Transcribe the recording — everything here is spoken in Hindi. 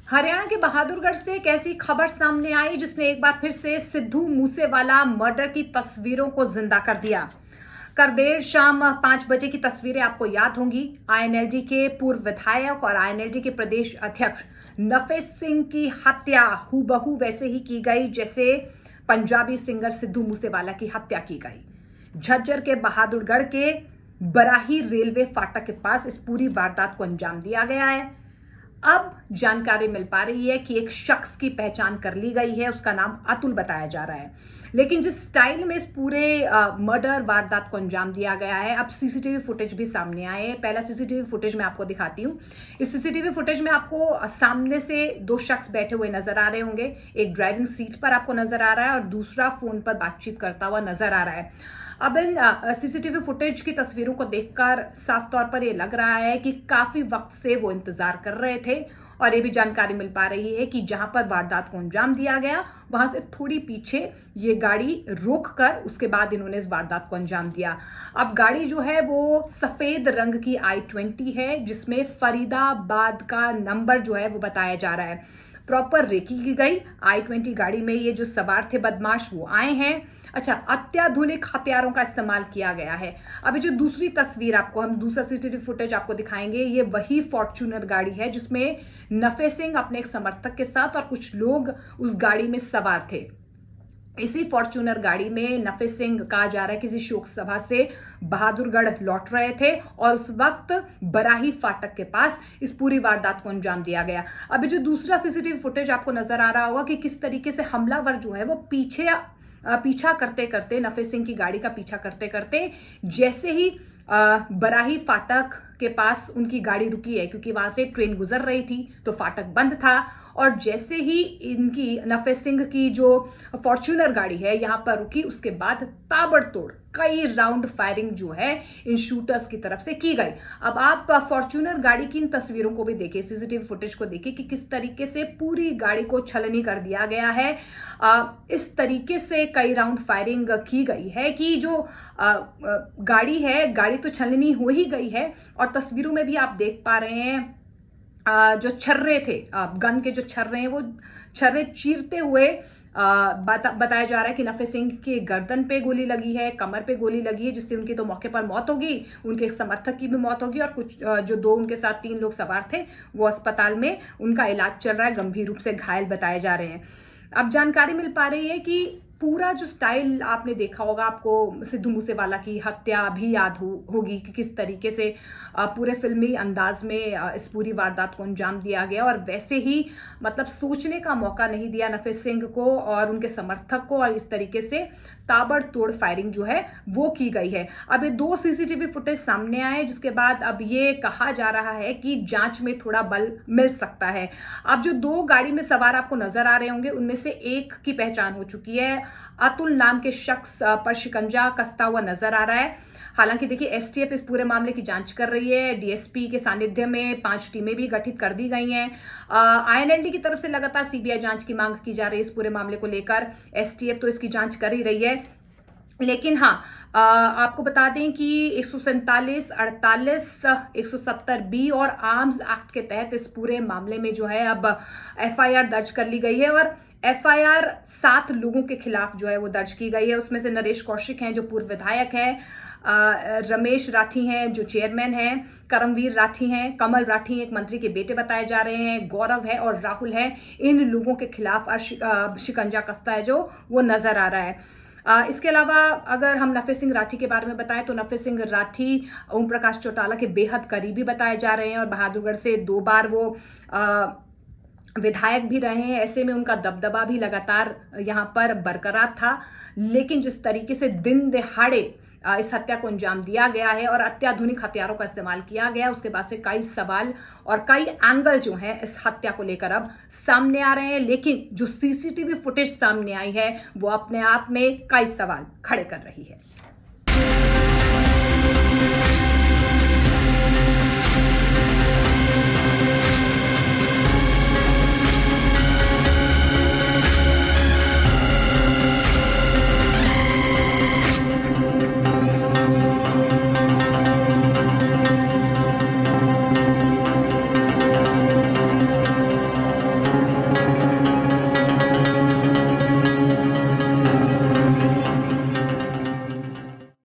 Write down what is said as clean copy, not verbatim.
हरियाणा के बहादुरगढ़ से एक ऐसी खबर सामने आई जिसने एक बार फिर से सिद्धू मूसेवाला मर्डर की तस्वीरों को जिंदा कर दिया। कल देर शाम 5 बजे की तस्वीरें आपको याद होंगी। आईएनएलडी के पूर्व विधायक और आईएनएलडी के प्रदेश अध्यक्ष नफेस सिंह की हत्या हूबहू वैसे ही की गई जैसे पंजाबी सिंगर सिद्धू मूसेवाला की हत्या की गई। झज्जर के बहादुरगढ़ के बराही रेलवे फाटक के पास इस पूरी वारदात को अंजाम दिया गया है। अब जानकारी मिल पा रही है कि एक शख्स की पहचान कर ली गई है, उसका नाम अतुल बताया जा रहा है। लेकिन जिस स्टाइल में इस पूरे मर्डर वारदात को अंजाम दिया गया है, अब सीसीटीवी फुटेज भी सामने आए हैं। पहला सीसीटीवी फुटेज मैं आपको दिखाती हूँ। इस सीसीटीवी फुटेज में आपको सामने से 2 शख्स बैठे हुए नजर आ रहे होंगे। एक ड्राइविंग सीट पर आपको नजर आ रहा है और दूसरा फोन पर बातचीत करता हुआ नजर आ रहा है। अब इन सीसीटीवी फुटेज की तस्वीरों को देखकर साफ तौर पर यह लग रहा है कि काफी वक्त से वो इंतजार कर रहे थे और ये भी जानकारी मिल पा रही है कि जहां पर वारदात को अंजाम दिया गया वहां से थोड़ी पीछे ये गाड़ी रोक कर उसके बाद इन्होंने इस वारदात को अंजाम दिया। अब गाड़ी जो है वो सफेद रंग की i20 है जिसमें फरीदाबाद का नंबर जो है वो बताया जा रहा है। प्रॉपर रेकी की गई i20 गाड़ी में ये जो सवार थे बदमाश वो आए हैं। अच्छा, अत्याधुनिक हथियारों का इस्तेमाल किया गया है। अभी जो दूसरी तस्वीर आपको हम दूसरा सीसीटीवी फुटेज आपको दिखाएंगे, ये वही फॉर्च्यूनर गाड़ी है जिसमें नफे सिंह अपने एक समर्थक के साथ और कुछ लोग उस गाड़ी में सवार थे। इसी फॉर्च्यूनर गाड़ी में नफे सिंह कहा जा रहा है किसी शोक सभा से बहादुरगढ़ लौट रहे थे और उस वक्त बराही फाटक के पास इस पूरी वारदात को अंजाम दिया गया। अभी जो दूसरा सीसीटीवी फुटेज आपको नजर आ रहा होगा कि किस तरीके से हमलावर जो है वो पीछा करते करते नफे सिंह की गाड़ी का पीछा करते करते जैसे ही बराही फाटक के पास उनकी गाड़ी रुकी है, क्योंकि वहां से ट्रेन गुजर रही थी तो फाटक बंद था, और जैसे ही इनकी नफे सिंह की जो फॉर्च्यूनर गाड़ी है यहां पर रुकी उसके बाद ताबड़तोड़ कई राउंड फायरिंग जो है इन शूटर्स की तरफ से की गई। अब आप फॉर्च्यूनर गाड़ी की इन तस्वीरों को भी देखिए, सीसीटीवी फुटेज को देखिए कि किस तरीके से पूरी गाड़ी को छलनी कर दिया गया है। इस तरीके से कई राउंड फायरिंग की गई है कि जो गाड़ी है, गाड़ी तो छलनी हो ही गई है और तस्वीरों में भी आप देख पा रहे हैं जो छर्रे थे, गन के जो छर्रे हैं वो छर्रे चीरते हुए बताया जा रहा है कि नफे सिंह के गर्दन पे गोली लगी है, कमर पे गोली लगी है, जिससे उनकी तो मौके पर मौत होगी, उनके समर्थक की भी मौत होगी और कुछ जो 2 उनके साथ 3 लोग सवार थे वो अस्पताल में उनका इलाज चल रहा है, गंभीर रूप से घायल बताए जा रहे हैं। अब जानकारी मिल पा रही है कि पूरा जो स्टाइल आपने देखा होगा, आपको सिद्धू मूसेवाला की हत्या भी याद होगी कि किस तरीके से पूरे फिल्मी अंदाज में इस पूरी वारदात को अंजाम दिया गया और वैसे ही मतलब सोचने का मौका नहीं दिया नफे सिंह को और उनके समर्थक को, और इस तरीके से ताबड़तोड़ फायरिंग जो है वो की गई है। अब ये 2 सीसीटीवी फुटेज सामने आए जिसके बाद अब ये कहा जा रहा है कि जांच में थोड़ा बल मिल सकता है। अब जो 2 गाड़ी में सवार आपको नजर आ रहे होंगे उनमें से एक की पहचान हो चुकी है। अतुल नाम के शख्स पर शिकंजा कसता हुआ नजर आ रहा है। हालांकि देखिए एसटीएफ इस पूरे मामले की जांच कर रही है। डीएसपी के सानिध्य में 5 टीमें भी गठित कर दी गई हैं। आईएनएलडी की तरफ से लगातार सीबीआई जांच की मांग की जा रही है इस पूरे मामले को लेकर। एसटीएफ तो इसकी जांच कर ही रही है, लेकिन हाँ आपको बता दें कि 147, 48, 170 बी और आर्म्स एक्ट के तहत इस पूरे मामले में जो है अब एफआईआर दर्ज कर ली गई है और एफआईआर 7 लोगों के खिलाफ जो है वो दर्ज की गई है। उसमें से नरेश कौशिक हैं जो पूर्व विधायक है, रमेश राठी हैं जो चेयरमैन हैं, करमवीर राठी हैं, कमल राठी एक मंत्री के बेटे बताए जा रहे हैं, गौरव है और राहुल है। इन लोगों के खिलाफ शिकंजा कसता है जो वो नजर आ रहा है। इसके अलावा अगर हम नफे सिंह राठी के बारे में बताएं तो नफे सिंह राठी ओम प्रकाश चौटाला के बेहद करीबी बताए जा रहे हैं और बहादुरगढ़ से 2 बार वो विधायक भी रहे हैं। ऐसे में उनका दबदबा भी लगातार यहाँ पर बरकरार था, लेकिन जिस तरीके से दिन दहाड़े इस हत्या को अंजाम दिया गया है और अत्याधुनिक हथियारों का इस्तेमाल किया गया, उसके बाद से कई सवाल और कई एंगल जो हैं इस हत्या को लेकर अब सामने आ रहे हैं। लेकिन जो सीसीटीवी फुटेज सामने आई है वो अपने आप में कई सवाल खड़े कर रही है।